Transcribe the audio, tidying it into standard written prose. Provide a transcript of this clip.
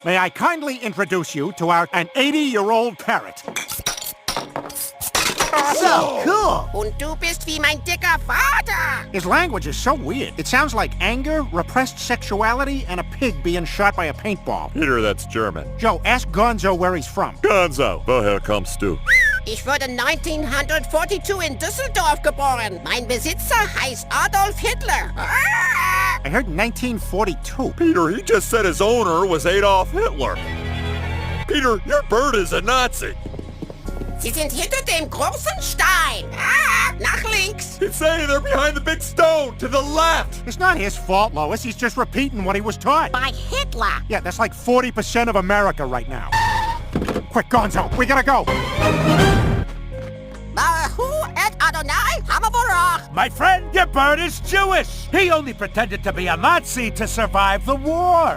May I kindly introduce you to an 80-year-old parrot. So cool! Und du bist wie mein dicker Vater! His language is so weird. It sounds like anger, repressed sexuality, and a pig being shot by a paintball. Peter, that's German. Joe, ask Gonzo where he's from. Gonzo, woher kommst du? Ich wurde 1942 in Düsseldorf geboren. Mein Besitzer heißt Adolf Hitler. Ah! I heard 1942. Peter, he just said his owner was Adolf Hitler. Peter, your bird is a Nazi. Sie sind hinter dem großen Stein. Ah, nach links. He's saying they're behind the big stone, to the left. It's not his fault, Lois. He's just repeating what he was taught. By Hitler. Yeah, that's like 40% of America right now. Quick, Gonzo, we gotta go. Hu et Adonai Hamavorach. My friend, your bird is Jewish. He only pretended to be a Nazi to survive the war.